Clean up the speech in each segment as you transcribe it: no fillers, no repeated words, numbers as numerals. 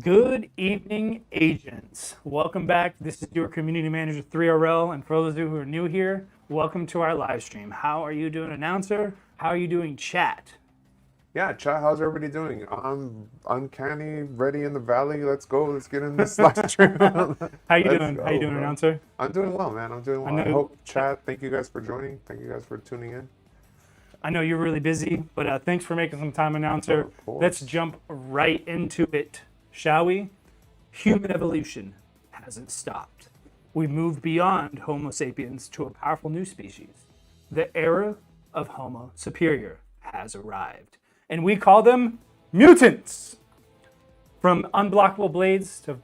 Good evening, agents. Welcome back. This is your community manager 3RL, and for those of you who are new here, welcome to our live stream. How are you doing, announcer? How are you doing, chat? Yeah, chat, how's everybody doing? I'm uncanny, ready in the valley. Let's go. Let's get in this live stream. How you Let's doing? go, How you doing, bro. announcer? I'm doing well, man. I'm doing I well. I know. hope chat. Thank you guys for joining. Thank you guys for tuning in. I know you're really busy, but thanks for making some time, announcer. Of course. Let's jump right into it, shall we? Human evolution hasn't stopped. We've moved beyond Homo sapiens to a powerful new species. The era of Homo superior has arrived, and we call them mutants. From unblockable blades to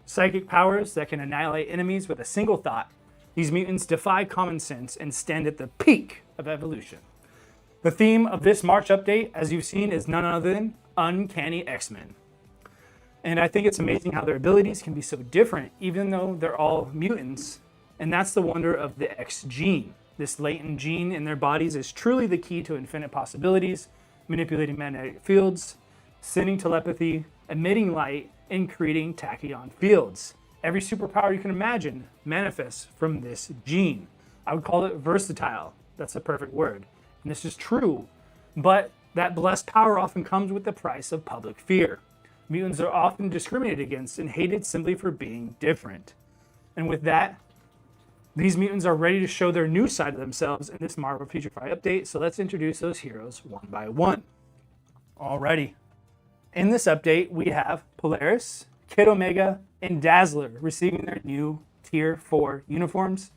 psychic powers that can annihilate enemies with a single thought, these mutants defy common sense and stand at the peak of evolution. The theme of this March update, as you've seen, is none other than Uncanny X-Men. And I think it's amazing how their abilities can be so different, even though they're all mutants. And that's the wonder of the X gene. This latent gene in their bodies is truly the key to infinite possibilities, manipulating magnetic fields, sending telepathy, emitting light, and creating tachyon fields. Every superpower you can imagine manifests from this gene. I would call it versatile. That's a perfect word. And this is true, but that blessed power often comes with the price of public fear. Mutants are often discriminated against and hated simply for being different. And with that, these mutants are ready to show their new side of themselves in this Marvel Future Fight update, so let's introduce those heroes one by one. Alrighty. In this update, we have Polaris, Kid Omega, and Dazzler receiving their new Tier 4 uniforms.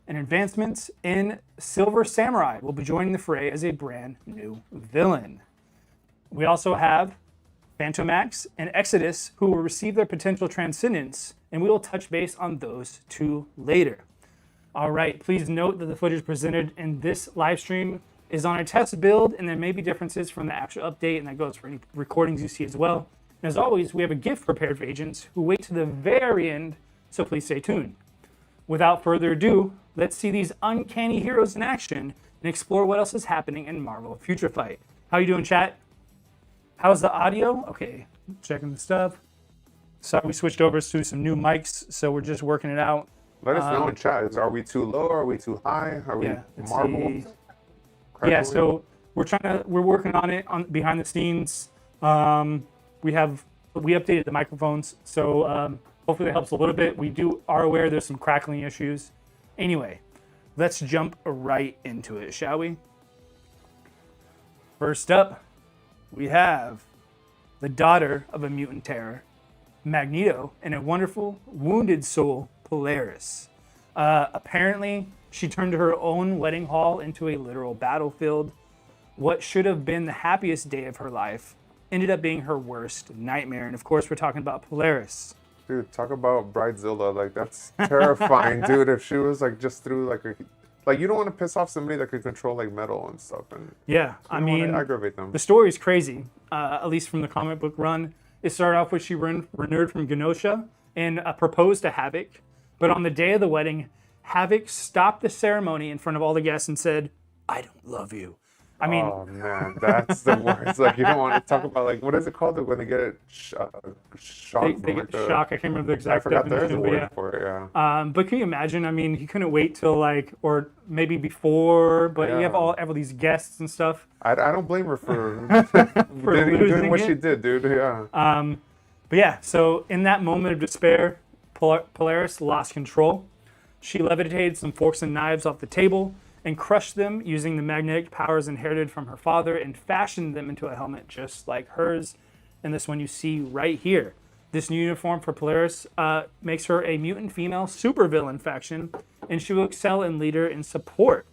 And advancements in Silver Samurai will be joining the fray as a brand new villain. We also have Phantomax and Exodus, who will receive their potential transcendence, and we will touch base on those two later. All right, please note that the footage presented in this live stream is on a test build, and there may be differences from the actual update, and that goes for any recordings you see as well. And as always, we have a gift prepared for agents who wait to the very end, so please stay tuned. Without further ado, let's see these uncanny heroes in action and explore what else is happening in Marvel Future Fight. How you doing, chat? How's the audio? Okay, checking the stuff. Sorry, we switched over to some new mics, so we're just working it out. Let us know in chat. Are we too low? Are we too high? Are we marbled? Yeah, so we're working on it behind the scenes. We updated the microphones, so hopefully that helps a little bit. We are aware there's some crackling issues. Anyway, let's jump right into it, shall we? First up, we have the daughter of a mutant terror, Magneto, and a wonderful wounded soul, Polaris. Apparently, she turned her own wedding hall into a literal battlefield. What should have been the happiest day of her life ended up being her worst nightmare. And of course, we're talking about Polaris. Dude, talk about Bridezilla. Like, that's terrifying, dude. If she was like just through like you don't want to piss off somebody that could control like metal and stuff. And yeah, I mean, aggravate them. The story is crazy. At least from the comic book run, it started off with she renewed from Genosha and proposed to Havoc. But on the day of the wedding, Havoc stopped the ceremony in front of all the guests and said, "I don't love you." I mean, oh man, that's the worst. Like, you don't want to talk about, like, what is it called when they get shocked? They get shock. I can't remember the exact I forgot there's a definition, word yeah. for it. Yeah. But can you imagine? I mean, he couldn't wait till or maybe before. But you have all these guests and stuff. I don't blame her for doing what she did, dude. Yeah. But yeah, so in that moment of despair, Polaris lost control. She levitated some forks and knives off the table and crushed them using the magnetic powers inherited from her father and fashioned them into a helmet just like hers. And this one you see right here. This new uniform for Polaris makes her a mutant female supervillain faction, and she will excel in leader and support.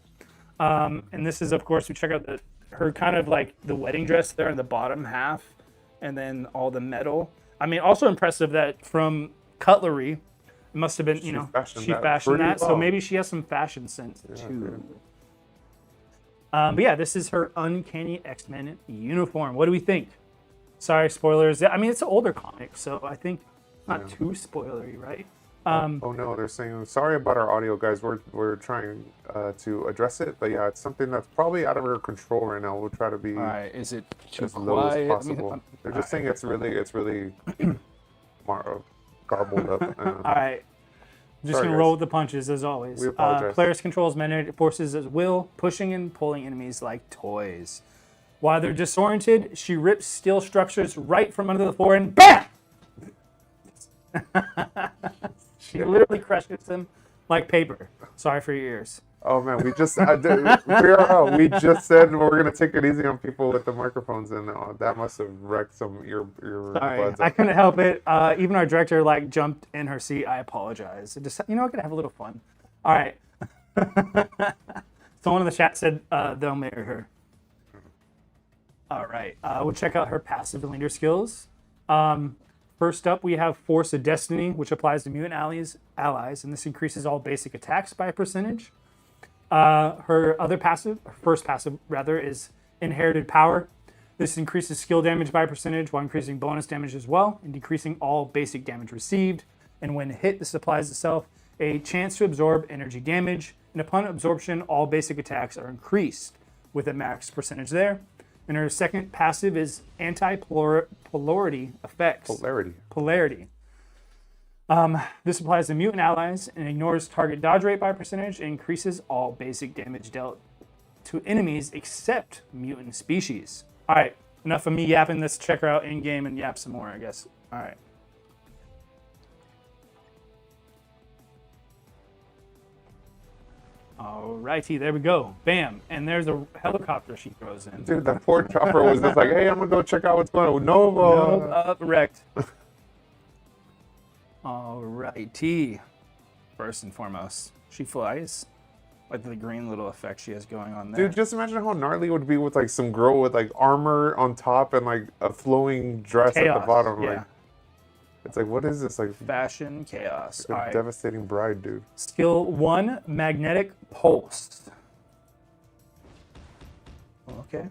And this is, of course, we check out her kind of like the wedding dress there in the bottom half, and then all the metal. I mean, also impressive that from cutlery, it must have been, she fashioned that. So maybe she has some fashion sense too. But yeah, this is her Uncanny X-Men uniform. What do we think? Sorry, spoilers. I mean, it's an older comic, so I think not too spoilery, right? Oh no, they're saying sorry about our audio, guys. We're trying to address it, but yeah, it's something that's probably out of our control right now. We'll try to be All right, is it too as low quiet? as possible. They're just saying it's really garbled up. All right. Just Sorry, going to roll guys. with the punches as always. We apologize. Polaris controls magnetic forces as will, pushing and pulling enemies like toys. While they're disoriented, she rips steel structures right from under the floor and BAM! She literally crushes them like paper. Sorry for your ears. Oh man, we just we just said we're gonna take it easy on people with the microphones, and that must have wrecked some Sorry, earbuds. I couldn't help it. Even our director like jumped in her seat. I apologize. Just I'm gonna have a little fun. All right. Someone in the chat said they'll marry her. All right. We'll check out her passive and leader skills. First up, we have Force of Destiny, which applies to mutant allies, and this increases all basic attacks by a percentage. Her first passive rather, is Inherited Power. This increases skill damage by a percentage while increasing bonus damage as well, and decreasing all basic damage received. And when hit, this applies itself a chance to absorb energy damage, and upon absorption, all basic attacks are increased with a max percentage there. And her second passive is Anti-Polarity Effects. Polarity. This applies to mutant allies and ignores target dodge rate by a percentage and increases all basic damage dealt to enemies except mutant species. All right, enough of me yapping. Let's check her out in game and yap some more, I guess. All right. Alrighty, there we go. Bam. And there's a helicopter she throws in. Dude, that poor chopper was just like, hey, I'm gonna go check out what's going on. Nova. Wrecked. Alrighty. First and foremost, she flies. Like the green little effect she has going on there. Dude, just imagine how gnarly it would be with like some girl with like armor on top and like a flowing dress at the bottom. Yeah. Like, it's like, what is this? Like fashion chaos. a devastating bride, dude. Skill 1, Magnetic Pulse. Okay.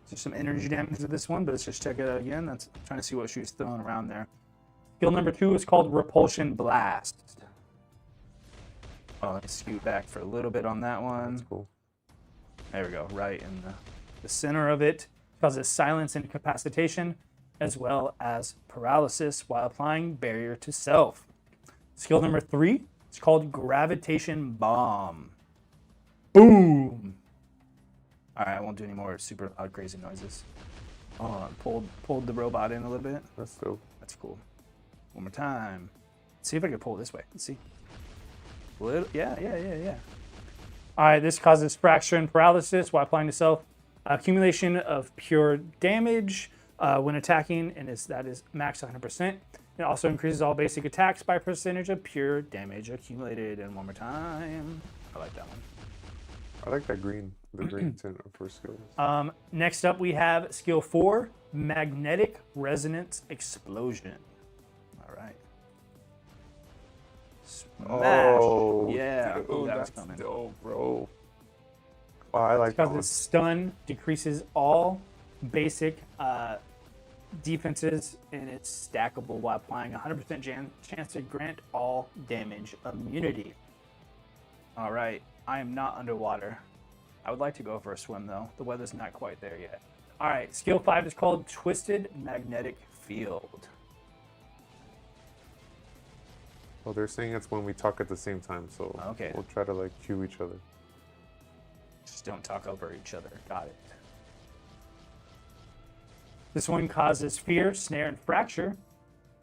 There's some energy damage to this one, but let's just check it out again. I'm trying to see what she was throwing around there. Skill number 2 is called Repulsion Blast. Oh, let me scoot back for a little bit on that one. That's cool. There we go, right in the center of it. Causes silence and incapacitation, as well as paralysis while applying barrier to self. Skill number 3 is called Gravitation Bomb. Boom! All right, I won't do any more super loud, crazy noises. Oh, pulled the robot in a little bit. That's dope. That's cool. One more time. Let's see if I can pull it this way. Let's see. Yeah. All right, this causes fracture and paralysis while applying to self. Accumulation of pure damage when attacking, and that is max 100%. It also increases all basic attacks by percentage of pure damage accumulated. And one more time. I like that one. I like that green, the green tint for skills. Next up, we have skill 4, Magnetic Resonance Explosion. All right. Smash. Oh, yeah. Dude, Ooh, that was that's coming. dope, bro. Oh, I like that Because one. its stun decreases all basic defenses, and it's stackable while applying 100% chance to grant all damage immunity. All right, I am not underwater. I would like to go for a swim though. The weather's not quite there yet. All right, skill 5 is called Twisted Magnetic Field. Well, they're saying it's when we talk at the same time, so Okay. we'll try to like cue each other. Just don't talk over each other. Got it. This one causes fear, snare, and fracture,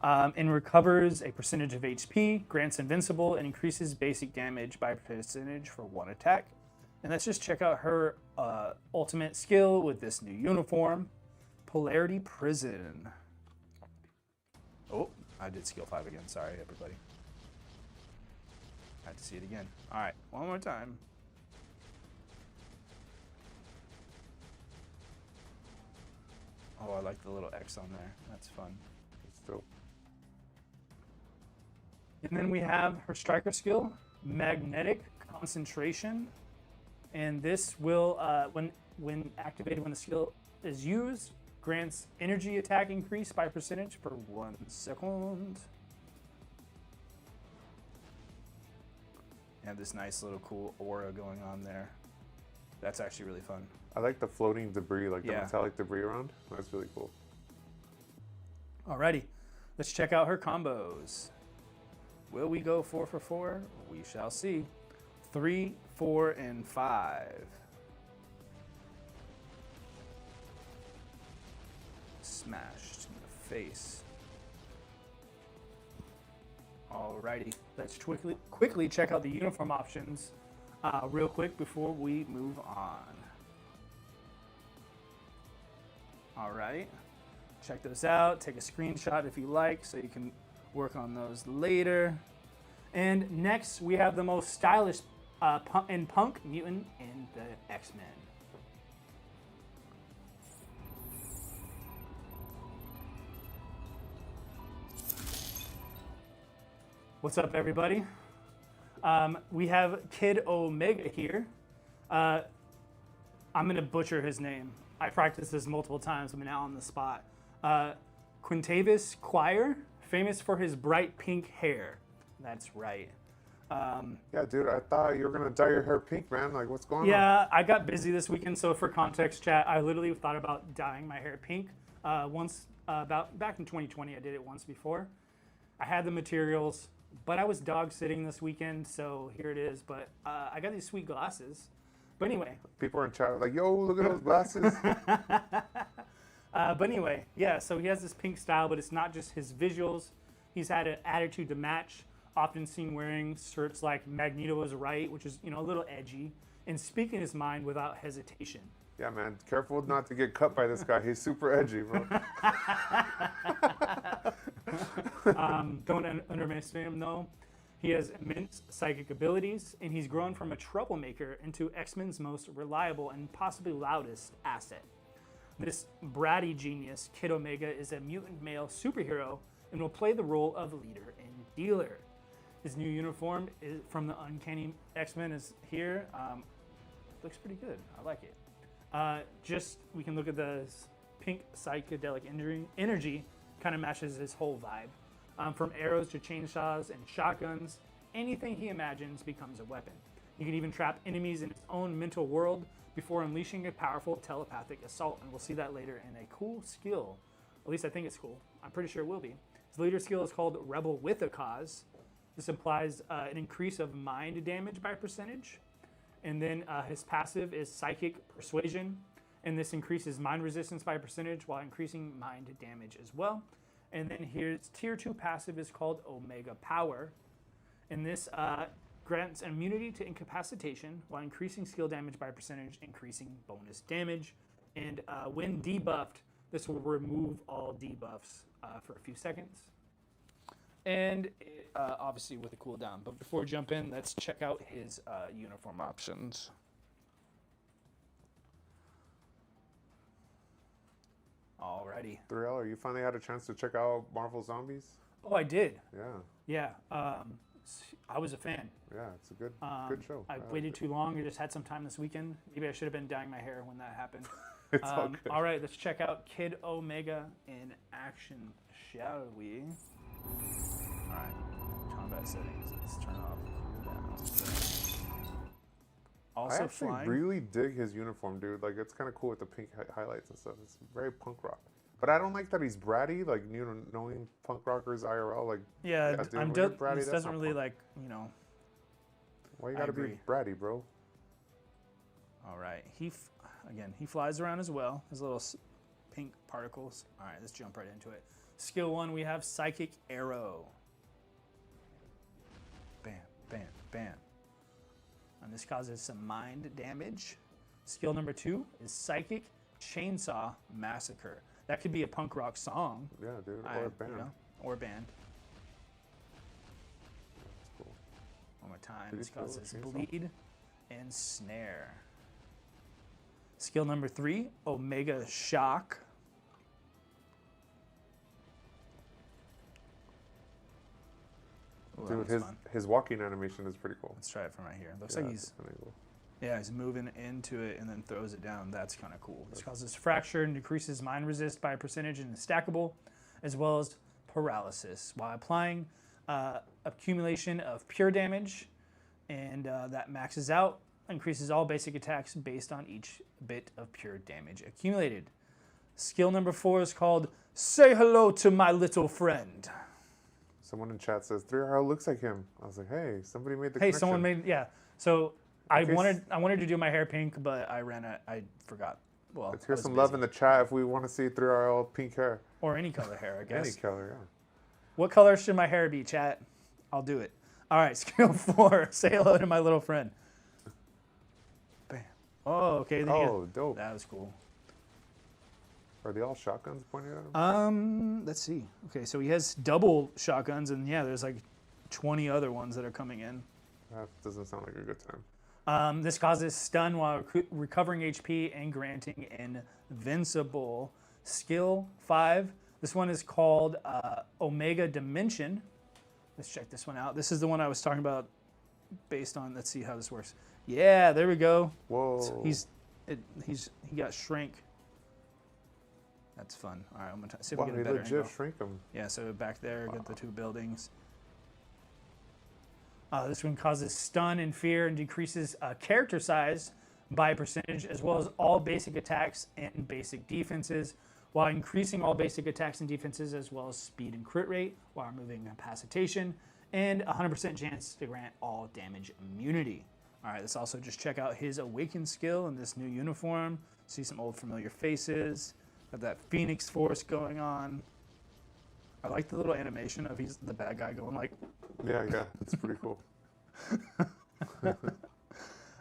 and recovers a percentage of HP, grants invincible, and increases basic damage by a percentage for one attack. And let's just check out her ultimate skill with this new uniform, Polarity Prison. Oh, I did skill 5 again. Sorry, everybody. I had to see it again. All right, one more time. Oh, I like the little X on there. That's fun. It's dope. And then we have her striker skill, Magnetic Concentration. And this will, when activated when the skill is used, grants energy attack increase by percentage for 1 second. You have this nice little cool aura going on there. That's actually really fun. I like the floating debris, like the Yeah. metallic debris around. That's really cool. Alrighty. Let's check out her combos. Will we go 4 for 4? We shall see. 3, 4, and 5. Smashed in the face. Alrighty, let's quickly check out the uniform options real quick before we move on. Alright, check those out. Take a screenshot if you like so you can work on those later. And next, we have the most stylish punk mutant in the X-Men. What's up, everybody? We have Kid Omega here. I'm going to butcher his name. I practiced this multiple times. I'm now on the spot. Quintavis Choir, famous for his bright pink hair. That's right. Yeah, dude, I thought you were going to dye your hair pink, man. Like, what's going on? Yeah, I got busy this weekend, so for context, chat, I literally thought about dyeing my hair pink once, back in 2020. I did it once before. I had the materials, but I was dog sitting this weekend, so here it is. But I got these sweet glasses. But anyway. People are in chat like, yo, look at those glasses. But anyway, yeah, so he has this pink style, but it's not just his visuals. He's had an attitude to match, often seen wearing shirts like Magneto is right, which is, a little edgy, and speaking his mind without hesitation. Yeah, man, careful not to get cut by this guy. He's super edgy, bro. Don't underestimate him, though. He has immense psychic abilities, and he's grown from a troublemaker into X-Men's most reliable and possibly loudest asset. This bratty genius, Kid Omega, is a mutant male superhero and will play the role of leader and dealer. His new uniform is from the Uncanny X-Men is here. Looks pretty good. I like it. We can look at the pink psychedelic energy, kind of matches his whole vibe. From arrows to chainsaws and shotguns, anything he imagines becomes a weapon. He can even trap enemies in his own mental world before unleashing a powerful telepathic assault, and we'll see that later in a cool skill. At least I think it's cool. I'm pretty sure it will be. His leader skill is called Rebel with a Cause. This implies an increase of mind damage by percentage. And then his passive is Psychic Persuasion, and this increases mind resistance by percentage while increasing mind damage as well. And then here's Tier 2 passive is called Omega Power, and this grants immunity to incapacitation while increasing skill damage by percentage, increasing bonus damage. And when debuffed, this will remove all debuffs for a few seconds. And obviously with a cooldown. But before we jump in, let's check out his uniform options. Alrighty. 3L, you finally had a chance to check out Marvel Zombies? Oh, I did. Yeah. Yeah. I was a fan. Yeah, it's a good show. I waited too long. I just had some time this weekend. Maybe I should have been dyeing my hair when that happened. It's all good. All right, let's check out Kid Omega in action, shall we? All right, combat settings. Let's turn off cooldown. Also I actually flying. really dig his uniform, dude. Like, it's kind of cool with the pink highlights and stuff. It's very punk rock. But I don't like that he's bratty, like, knowing punk rockers IRL. Like, Yeah, dude, I'm when you're bratty, this that's doesn't not really punk. Why you gotta be bratty, bro? All right, he flies around as well. His little pink particles. All right, let's jump right into it. Skill 1, we have Psychic Arrow. Bam, bam, bam. And this causes some mind damage. Skill number 2 is Psychic Chainsaw Massacre. That could be a punk rock song. Yeah, dude, or a band. Or a band. That's cool. One more time. Pretty This causes cool, bleed and snare. Skill number 3, Omega Shock. Ooh, Dude, his walking animation is pretty cool. Let's try it from right here. Looks like he's moving into it and then throws it down. That's kind of cool. This causes fracture and decreases mind resist by a percentage and is stackable, as well as paralysis while applying accumulation of pure damage, and that maxes out, increases all basic attacks based on each bit of pure damage accumulated. Skill number 4 is called Say Hello to My Little Friend. Someone in chat says 3RL looks like him. I was like, hey, somebody made the Hey, connection. someone made, yeah. So I Okay, wanted to do my hair pink, but I forgot. Well, Let's I hear was some busy. love in the chat if we want to see 3RL pink hair. Or any color hair, I guess. Any color, yeah. What color should my hair be, chat? I'll do it. All right, skill 4. Say hello to my little friend. Bam. Oh, okay. Then Oh, dope. that was cool. Are they all shotguns pointed at him? Let's see. Okay, so he has double shotguns, and yeah, there's like 20 other ones that are coming in. That doesn't sound like a good time. This causes stun while recovering HP and granting invincible. Skill 5. This one is called Omega Dimension. Let's check this one out. This is the one I was talking about based on, let's see how this works. Yeah, there we go. Whoa. So he got shrink. That's fun. All right, I'm going to see if we get a better legit angle. shrink him. Yeah, so back there, get the two buildings. This one causes stun and fear and decreases character size by a percentage, as well as all basic attacks and basic defenses, while increasing all basic attacks and defenses, as well as speed and crit rate, while removing incapacitation, and 100% chance to grant all damage immunity. All right, let's also just check out his Awaken skill in this new uniform. See some old familiar faces. Got that Phoenix Force going on. I like the little animation of he's the bad guy going like. Yeah, it's pretty cool.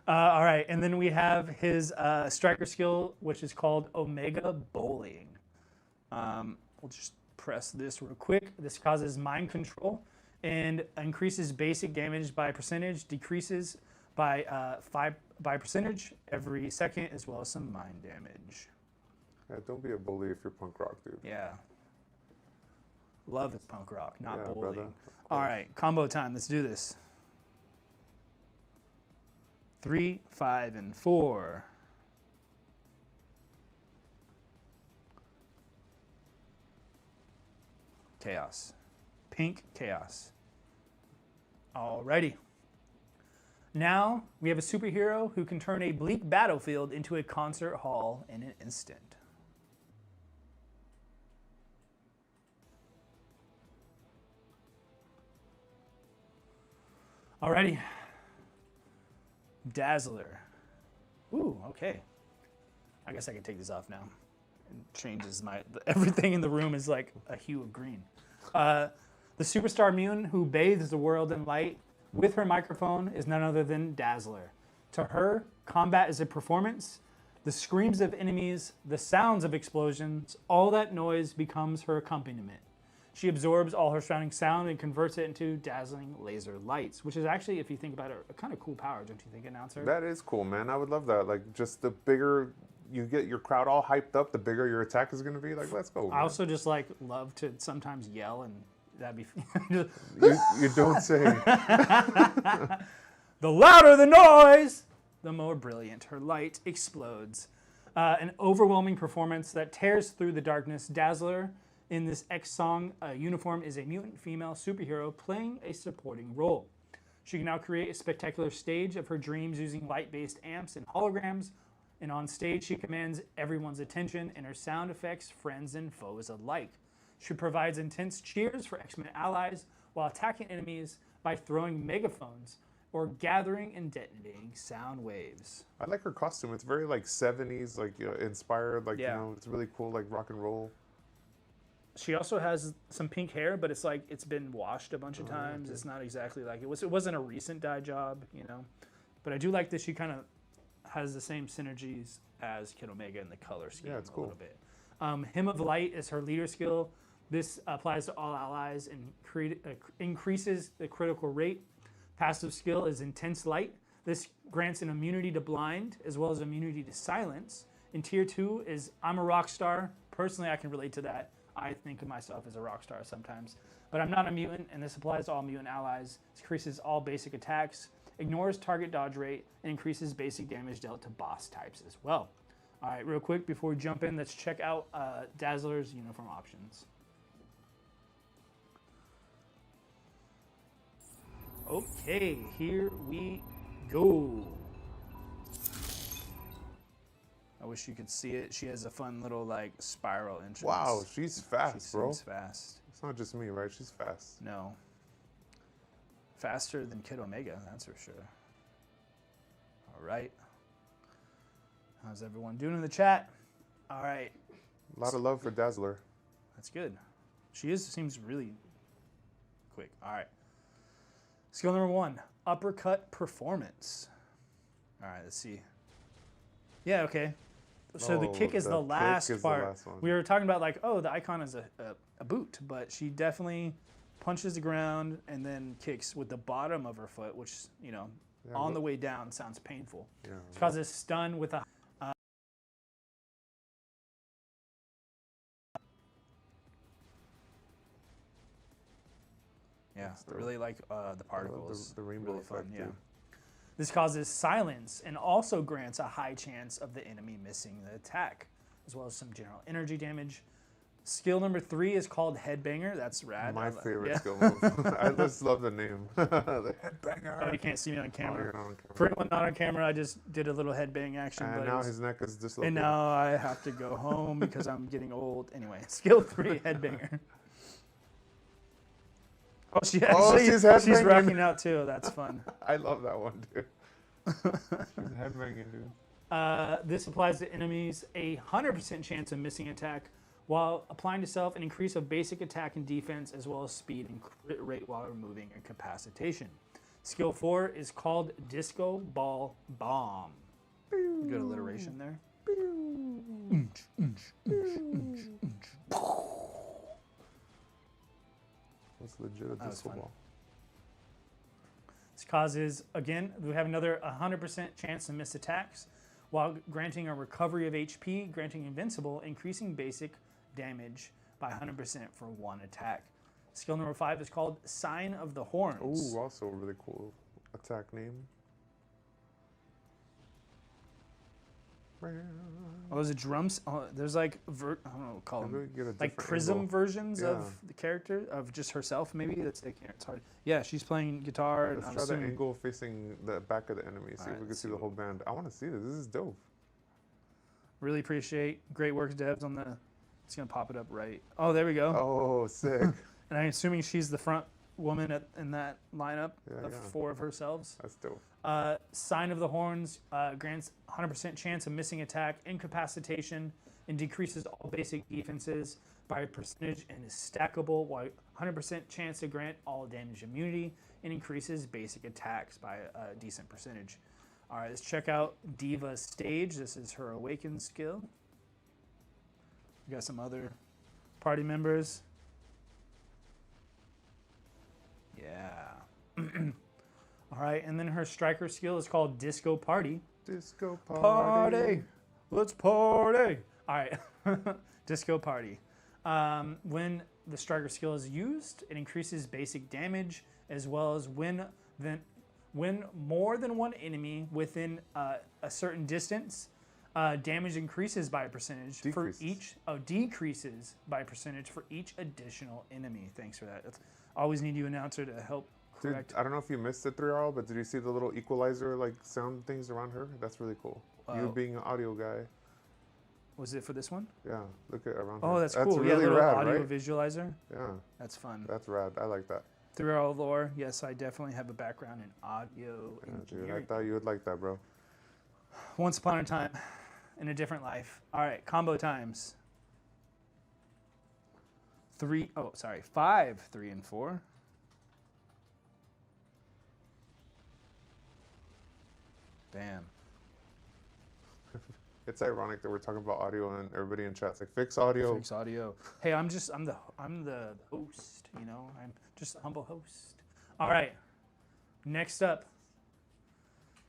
All right, and then we have his striker skill, which is called Omega Bullying. We'll just press this real quick. This causes mind control and increases basic damage by percentage, decreases by percentage every second, as well as some mind damage. Yeah, don't be a bully if you're punk rock, dude. Yeah. Love is punk rock, not Yeah, bullying. brother. All right, combo time. Let's do this. 3, 5, and 4. Chaos. Pink chaos. Alrighty. Now we have a superhero who can turn a bleak battlefield into a concert hall in an instant. Alrighty. Dazzler. Ooh, okay. I guess I can take this off now. It changes everything in the room is like a hue of green. The superstar mutant who bathes the world in light with her microphone is none other than Dazzler. To her, combat is a performance. The screams of enemies, the sounds of explosions, all that noise becomes her accompaniment. She absorbs all her surrounding sound and converts it into dazzling laser lights, which is actually, if you think about it, a kind of cool power, don't you think, Announcer? That is cool, man. I would love that. Like, just the bigger you get your crowd all hyped up, the bigger your attack is going to be. Like, let's go, man. I also just, like, love to sometimes yell, and that'd be... you don't say. The louder the noise, the more brilliant her light explodes. An overwhelming performance that tears through the darkness. Dazzler, in this X-Song uniform, is a mutant female superhero playing a supporting role. She can now create a spectacular stage of her dreams using light-based amps and holograms, and on stage she commands everyone's attention and her sound effects, friends and foes alike. She provides intense cheers for X-Men allies while attacking enemies by throwing megaphones or gathering and detonating sound waves. I like her costume. It's very like 70s, like inspired. Like Yeah. you know, it's really cool, like rock and roll. She also has some pink hair, but it's like it's been washed a bunch of times. Okay. It's not exactly like it was. It wasn't a recent dye job, you know. But I do like that she kind of has the same synergies as Kid Omega in the color scheme. Yeah, it's a cool. little bit. Hymn of Light is her leader skill. This applies to all allies and increases the critical rate. Passive skill is Intense Light. This grants an immunity to blind as well as immunity to silence. And tier 2 is I'm a rock star. Personally, I can relate to that. I think of myself as a rock star sometimes. But I'm not a mutant, and this applies to all mutant allies. This increases all basic attacks, ignores target dodge rate, and increases basic damage dealt to boss types as well. All right, real quick, before we jump in, let's check out Dazzler's uniform options. Okay, here we go. I wish you could see it. She has a fun little like spiral entrance. Wow, she's fast, She bro. seems fast. It's not just me, right? She's fast. No. Faster than Kid Omega, that's for sure. All right. How's everyone doing in the chat? All right. A lot of love for Dazzler. That's good. She seems really quick. All right. Skill number 1, uppercut performance. All right, let's see. Yeah, okay. So the kick is the last part. We were talking about like, oh, the icon is a boot, but she definitely punches the ground and then kicks with the bottom of her foot, which, you know, on the way down sounds painful. Yeah, it causes stun with a yeah, I really like the particles. The rainbow really fun, effect, yeah. too. This causes silence and also grants a high chance of the enemy missing the attack, as well as some general energy damage. Skill number 3 is called Headbanger. That's rad. My favorite skill move. I just love the name. The Headbanger. Oh, you can't see me on camera. Oh, you're not on camera. For anyone not on camera, I just did a little headbang action. And but now his neck is dislocated. And now I have to go home because I'm getting old. Anyway, skill 3, Headbanger. Oh, she's rocking out too. That's fun. I love that one, dude. She's headbanging, dude. This applies to enemies a 100% chance of missing attack, while applying to self an increase of basic attack and defense, as well as speed and crit rate while removing incapacitation. Skill 4 is called Disco Ball Bomb. Good alliteration there. That's legit a disco ball. This causes, again, we have another 100% chance to miss attacks, while granting a recovery of HP, granting invincible, increasing basic damage by 100% for 1 attack. Skill number 5 is called Sign of the Horns. Ooh, also a really cool attack name. Oh, there's a drums. Oh, there's like I don't know, call them like prism angle. Versions of the character of just herself. Maybe it's hard. Yeah, she's playing guitar. Let's try the angle facing the back of the enemy. See if we can see the whole band. I want to see this. This is dope. Really appreciate great work, Debs. On the. It's gonna pop it up right. Oh, there we go. Oh, sick. And I'm assuming she's the front woman in that lineup of 4 of herselves. That's dope. Sign of the Horns grants 100% chance of missing attack, incapacitation, and decreases all basic defenses by a percentage and is stackable, while 100% chance to grant all damage immunity and increases basic attacks by a decent percentage. All right, let's check out Diva's stage. This is her Awaken skill. We got some other party members. Yeah. All right, and then her striker skill is called Disco Party. Disco Party. Party. Let's party. All right. Disco Party. When the striker skill is used, it increases basic damage, as well as when more than one enemy within a certain distance, damage increases by a percentage for each. Decreases by a percentage for each additional enemy. Thanks for that. Always need you, announcer, to help correct. Dude, I don't know if you missed it 3RL, but did you see the little equalizer like sound things around her? That's really cool. You being an audio guy. Was it for this one? Yeah, look at around. Oh, her. that's cool. Really little rad, audio right? visualizer. Yeah, that's fun. That's rad. I like that. 3RL lore. Yes, I definitely have a background in audio engineering. Dude, I thought you would like that, bro. Once upon a time, in a different life. All right, combo times. 5, 3, and 4. Damn. It's ironic that we're talking about audio and everybody in chat's like, fix audio. Fix audio. Hey, I'm the host, you know? I'm just a humble host. All right. Next up.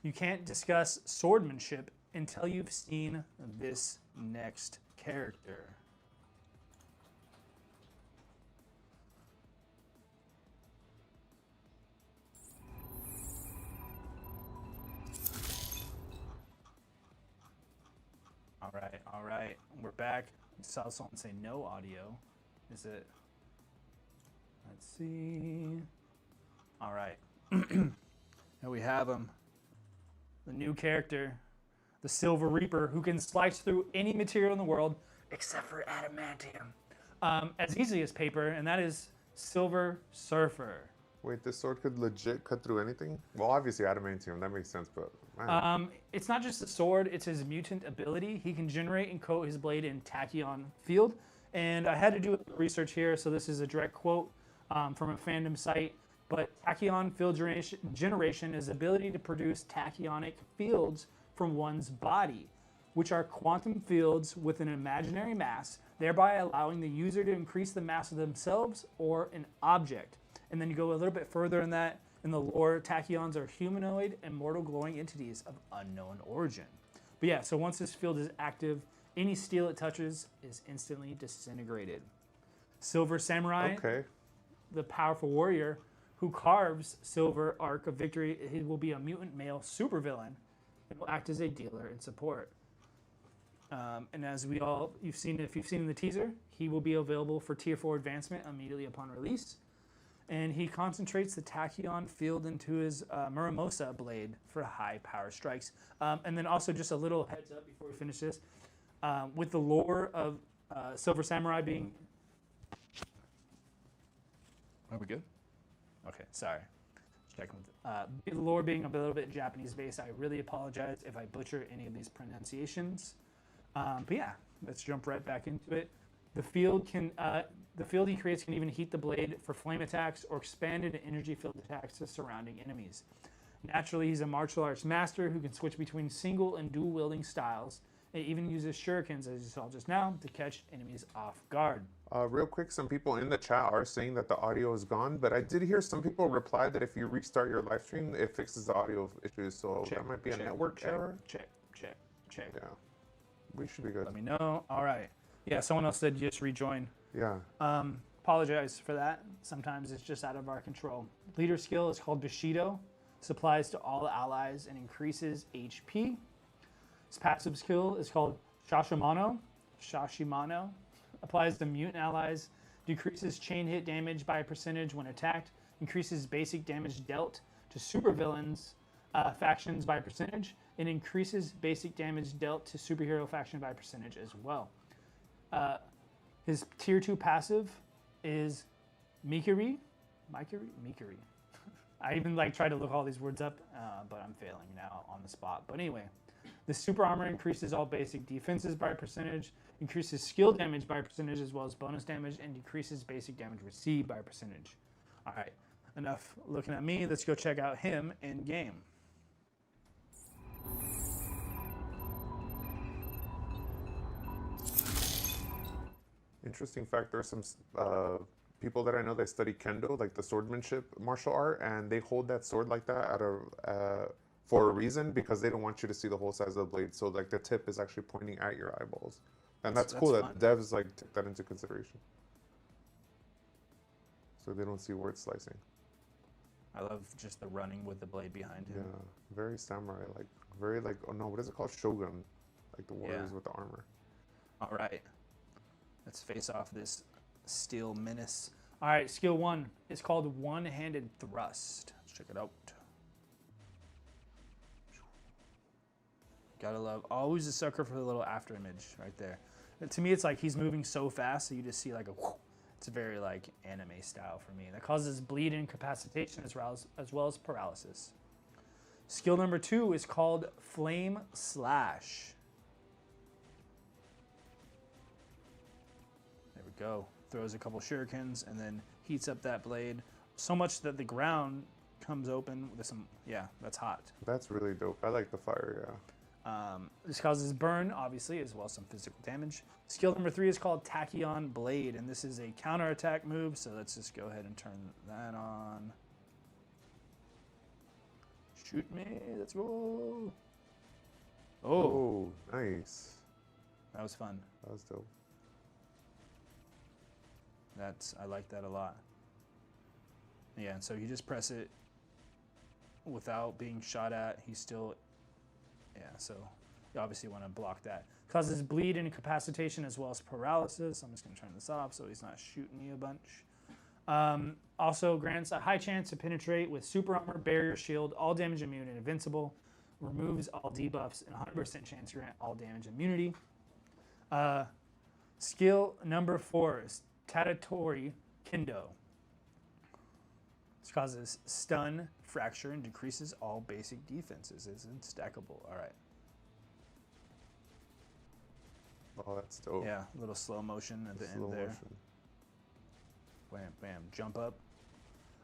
You can't discuss swordsmanship until you've seen this next character. All right, we're back. Saw someone say no audio. Is it? Let's see. All right. Here we have him. The new character, the Silver Reaper, who can slice through any material in the world except for adamantium as easily as paper, and that is Silver Surfer. Wait, this sword could legit cut through anything? Well, obviously adamantium, that makes sense, but man. It's not just the sword, it's his mutant ability. He can generate and coat his blade in tachyon field. And I had to do research here, so this is a direct quote from a fandom site. But tachyon field generation is the ability to produce tachyonic fields from one's body, which are quantum fields with an imaginary mass, thereby allowing the user to increase the mass of themselves or an object. And then you go a little bit further in that, in the lore, tachyons are humanoid, immortal, glowing entities of unknown origin. But yeah, so once this field is active, any steel it touches is instantly disintegrated. Silver Samurai, Okay. the powerful warrior who carves Silver Arc of Victory, he will be a mutant male supervillain and will act as a dealer in support. And as you've seen, if you've seen in the teaser, he will be available for Tier 4 advancement immediately upon release. And he concentrates the tachyon field into his Muramosa blade for high power strikes. And then also just a little heads up before we finish this, with the lore of Silver Samurai being... Are we good? Okay, sorry. Checking with the lore being a little bit Japanese based, I really apologize if I butcher any of these pronunciations. But yeah, let's jump right back into it. The field he creates can even heat the blade for flame attacks or expand into energy field attacks to surrounding enemies. Naturally, he's a martial arts master who can switch between single and dual wielding styles. It even uses shurikens, as you saw just now, to catch enemies off guard. Real quick, some people in the chat are saying that the audio is gone, but I did hear some people reply that if you restart your live stream, it fixes the audio issues. So that might be a network error. Check. Yeah, we should be good. Let me know. All right. Yeah, someone else said just rejoin. Yeah. Apologize for that. Sometimes it's just out of our control. Leader skill is called Bushido. Supplies to all allies and increases HP. His passive skill is called Shashimano. Applies to mutant allies. Decreases chain hit damage by a percentage when attacked. Increases basic damage dealt to supervillains factions by a percentage. And increases basic damage dealt to superhero faction by a percentage as well. His tier 2 passive is Mikiri. I even tried to look all these words up, but I'm failing now on the spot. But anyway, the super armor increases all basic defenses by a percentage, increases skill damage by a percentage as well as bonus damage, and decreases basic damage received by a percentage. All right, enough looking at me. Let's go check out him in game. Interesting fact, there are some people that I know that study kendo, like the swordsmanship martial art, and they hold that sword like that for a reason, because they don't want you to see the whole size of the blade. So the tip is actually pointing at your eyeballs. And that's cool fun. that devs took that into consideration. So they don't see where it's slicing. I love just the running with the blade behind him. Yeah, very samurai, oh no, what is it called? Shogun. Like the warriors with the armor. All right. Let's face off this steel menace. All right, skill 1 is called one-handed thrust. Let's check it out. Gotta love, always a sucker for the little after image right there. To me, it's like he's moving so fast, so you just see a whoosh. It's very anime style for me. That causes bleed and incapacitation as well as paralysis. Skill number 2 is called Flame Slash. There we go. Throws a couple shurikens and then heats up that blade so much that the ground comes open with some, that's hot. That's really dope. I like the fire, yeah. This causes burn, obviously, as well as some physical damage. Skill number 3 is called Tachyon Blade, and this is a counterattack move, so let's just go ahead and turn that on. Shoot me, let's go. Oh, nice. That was fun. That was dope. I like that a lot. Yeah, and so you just press it without being shot at. He's still... Yeah, so you obviously want to block that. Causes bleed and incapacitation as well as paralysis. I'm just going to turn this off so he's not shooting me a bunch. Also grants a high chance to penetrate with super armor, barrier, shield, all damage immune, and invincible. removes all debuffs and 100% chance to grant all damage immunity. Skill number 4 is Tatatori Kendo. This causes stun, fracture, and decreases all basic defenses. It's unstackable. All right. Oh, that's dope. Yeah, a little slow motion at the end there. Bam, bam, jump up.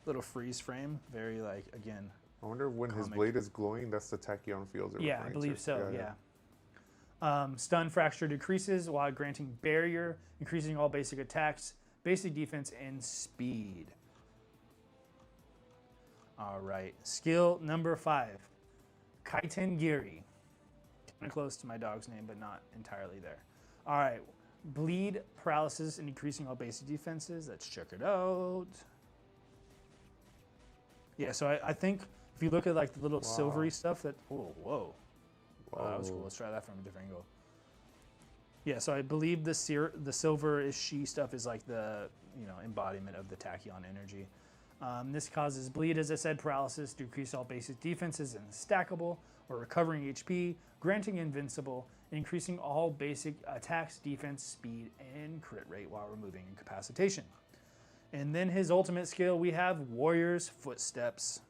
Little freeze frame. Very, like, again. I wonder when his blade is glowing, that's the tachyon field. Yeah, I believe so, yeah. Stun, fracture decreases while granting barrier, increasing all basic attacks, basic defense, and speed. All right. Skill number 5. Kaiten Giri. Kind of close to my dog's name, but not entirely there. All right. Bleed, paralysis, and increasing all basic defenses. Let's check it out. Yeah, so I think if you look at like the little silvery stuff that, oh, whoa. Oh, that was cool. Let's try that from a different angle. Yeah, so I believe the silver-ish stuff is like the embodiment of the tachyon energy. This causes bleed, as I said, paralysis, decrease all basic defenses and stackable, or recovering HP, granting invincible, and increasing all basic attacks, defense, speed, and crit rate while removing incapacitation. And then his ultimate skill, we have Warrior's Footsteps.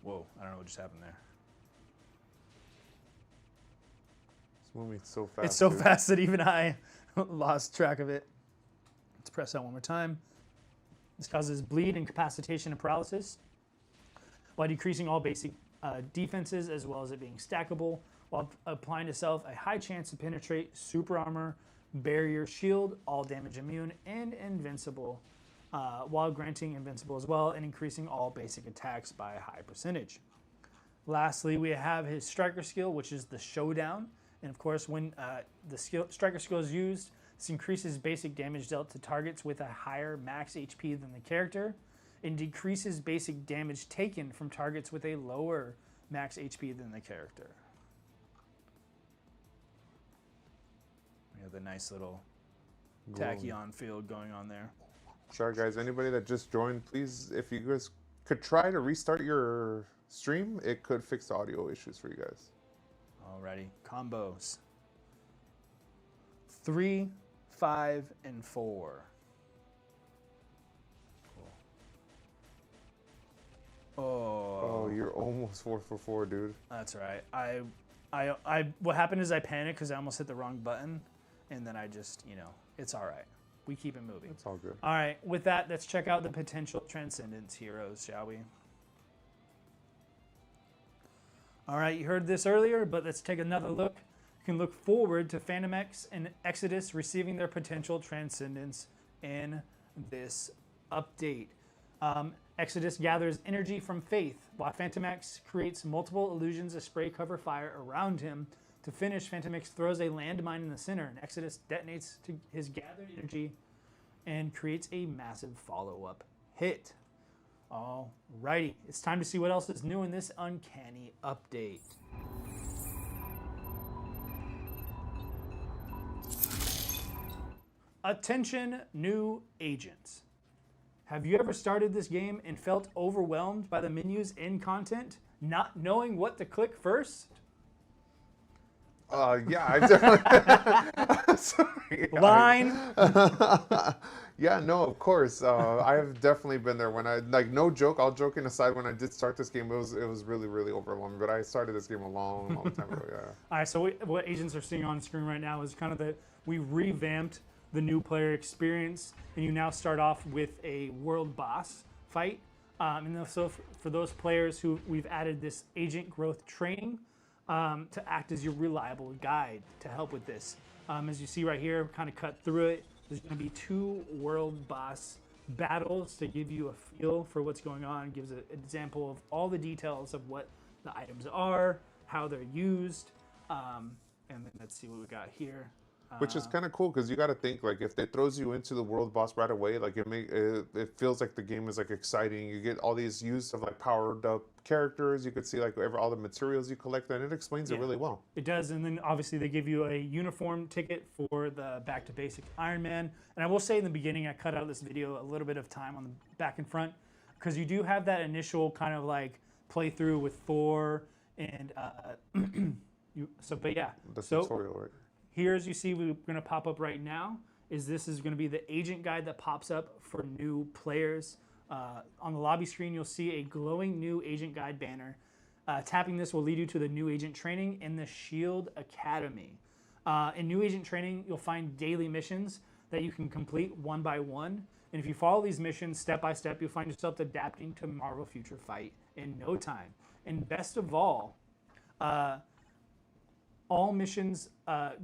Whoa, I don't know what just happened there. It's moving so fast. It's so fast that even I lost track of it. Let's press that one more time. This causes bleed, incapacitation, and paralysis while decreasing all basic defenses as well as it being stackable, while applying to self a high chance to penetrate, super armor, barrier, shield, all damage immune, and invincible, while granting invincible as well and increasing all basic attacks by a high percentage. Lastly, we have his striker skill, which is the showdown. And of course, when the striker skill is used, this increases basic damage dealt to targets with a higher max HP than the character, and decreases basic damage taken from targets with a lower max HP than the character. We have the nice little tachyon field going on there. Sorry guys, anybody that just joined, please, if you guys could try to restart your stream, it could fix the audio issues for you guys. Alrighty, combos. 3, 5, and 4. Oh, you're almost 4 for 4, dude. That's right. I what happened is I panicked because I almost hit the wrong button, and then I just, it's all right. We keep it moving. It's all good. All right, with that, let's check out the potential Transcendence heroes, shall we? All right, you heard this earlier, but let's take another look. You can look forward to Phantom X and Exodus receiving their potential Transcendence in this update. Exodus gathers energy from Faith, while Phantom X creates multiple illusions of spray cover fire around him. To finish, Phantom X throws a landmine in the center, and Exodus detonates to his gathered energy and creates a massive follow-up hit. Alrighty, it's time to see what else is new in this uncanny update. Attention, new agents. Have you ever started this game and felt overwhelmed by the menus and content, not knowing what to click first? Yeah, I've definitely. Sorry. Line. Yeah, no, of course. I've definitely been there when no joke, all joking aside, when I did start this game, it was really, really overwhelming. But I started this game a long, long time ago, yeah. All right, so what agents are seeing on screen right now is kind of we revamped the new player experience, and you now start off with a world boss fight. And so for those players who we've added this agent growth training to act as your reliable guide to help with this. As you see right here, kind of cut through it, there's going to be 2 world boss battles to give you a feel for what's going on. It gives an example of all the details of what the items are, how they're used, and then let's see what we got here. Which is kind of cool because you got to think, like, if it throws you into the world boss right away, like it feels like the game is like exciting. You get all these use of like powered up characters. You could see like all the materials you collect, and it explains it really well. It does, and then obviously they give you a uniform ticket for the Back to Basics Iron Man. And I will say in the beginning, I cut out of this video a little bit of time on the back and front because you do have that initial kind of like playthrough with Thor and but yeah. The So tutorial, right? here, as you see, we're going to pop up right now. This is going to be the agent guide that pops up for new players. On the lobby screen, you'll see a glowing new agent guide banner. Tapping this will lead you to the new agent training in the Shield Academy. In new agent training, you'll find daily missions that you can complete one by one. And if you follow these missions step by step, you'll find yourself adapting to Marvel Future Fight in no time. And best of all missions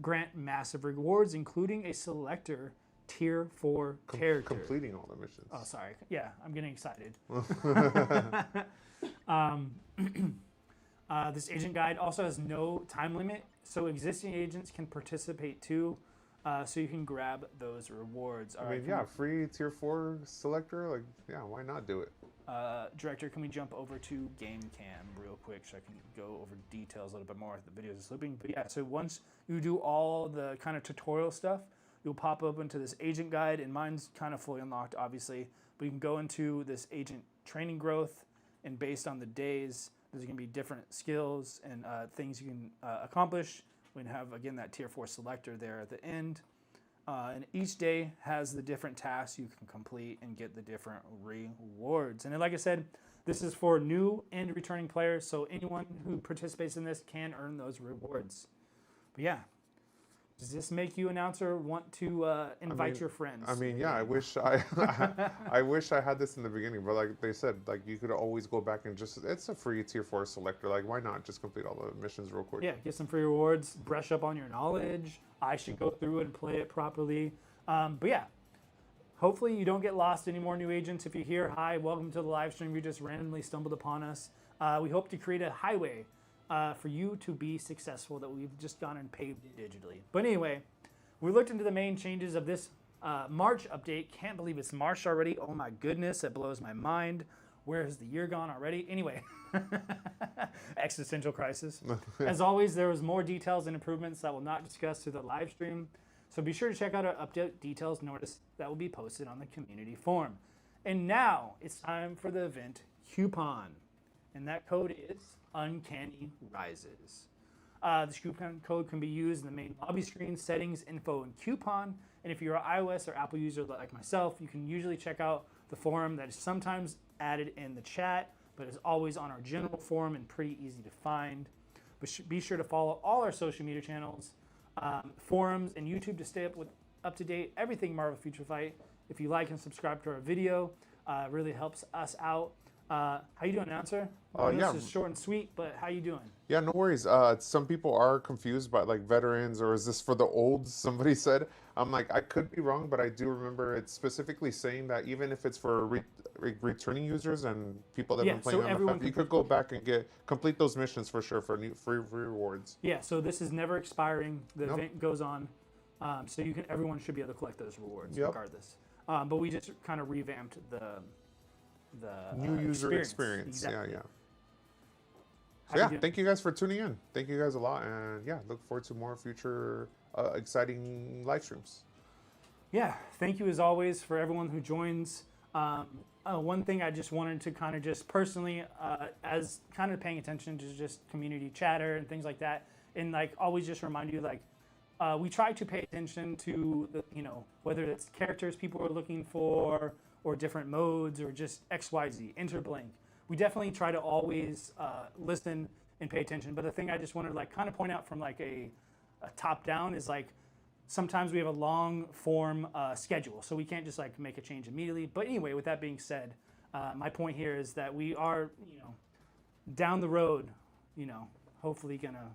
grant massive rewards, including a selector tier 4 character. Completing all the missions. Oh, sorry. Yeah, I'm getting excited. This agent guide also has no time limit, so existing agents can participate too. So you can grab those rewards. I mean, yeah, free tier 4 selector. Like, yeah, why not do it? Director, can we jump over to game cam real quick so I can go over details a little bit more? The video is slipping. But yeah, so once you do all the kind of tutorial stuff, you'll pop up into this agent guide, and mine's kind of fully unlocked, obviously. But you can go into this agent training growth, and based on the days, there's going to be different skills and things you can accomplish. We have, again, that tier 4 selector there at the end. And each day has the different tasks you can complete and get the different rewards. And then, like I said, this is for new and returning players, so anyone who participates in this can earn those rewards. But yeah, does this make you, announcer, want to invite your friends? I mean, yeah, I wish I wish I had this in the beginning, but like they said, like you could always go back and it's a free tier 4 selector. Like, why not just complete all the missions real quick? Yeah, get some free rewards, brush up on your knowledge. I should go through it and play it properly. But yeah, hopefully you don't get lost any more new agents. If you're here, hi, welcome to the live stream. You just randomly stumbled upon us. We hope to create a highway for you to be successful that we've just gone and paved digitally. But anyway, we looked into the main changes of this March update. Can't believe it's March already. Oh my goodness, it blows my mind. Where has the year gone already? Anyway, existential crisis. As always, there was more details and improvements that we'll not discuss through the live stream. So be sure to check out our update details notice that will be posted on the community forum. And now it's time for the event coupon. And that code is Uncanny Rises. This coupon code can be used in the main lobby screen, settings, info, and coupon. And if you're an iOS or Apple user like myself, you can usually check out the forum that is sometimes added in the chat, but is always on our general forum and pretty easy to find. But be sure to follow all our social media channels, forums, and YouTube to stay up to date everything Marvel Future Fight. If you like and subscribe to our video, it really helps us out. How you doing, announcer? Yeah. This is short and sweet, but how you doing? Yeah, no worries. Some people are confused by like veterans, or is this for the olds? Somebody said. I'm like, I could be wrong, but I do remember it's specifically saying that even if it's for returning users and people that have been playing on the FF, you could go back and complete those missions for sure for new free rewards. Yeah, so this is never expiring. The event goes on, so everyone should be able to collect those rewards regardless. But we just kind of revamped the new user experience. Exactly. Yeah. So yeah, thank you guys for tuning in. Thank you guys a lot, and yeah, look forward to more future exciting live streams. Yeah, thank you as always for everyone who joins. One thing I just wanted to kind of just personally, as kind of paying attention to just community chatter and things like that, and like always just remind you, like we try to pay attention to the, whether it's characters people are looking for or different modes or just XYZ, Interblink. We definitely try to always listen and pay attention. But the thing I just wanted to like kind of point out from like a top down is like sometimes we have a long form schedule, so we can't just like make a change immediately. But anyway, with that being said, my point here is that we are, down the road, hopefully gonna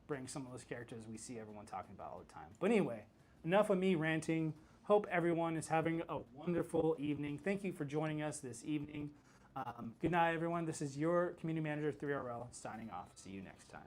bring some of those characters we see everyone talking about all the time. But anyway, enough of me ranting. Hope everyone is having a wonderful evening. Thank you for joining us this evening. Good night, everyone. This is your community manager, 3RL, signing off. See you next time.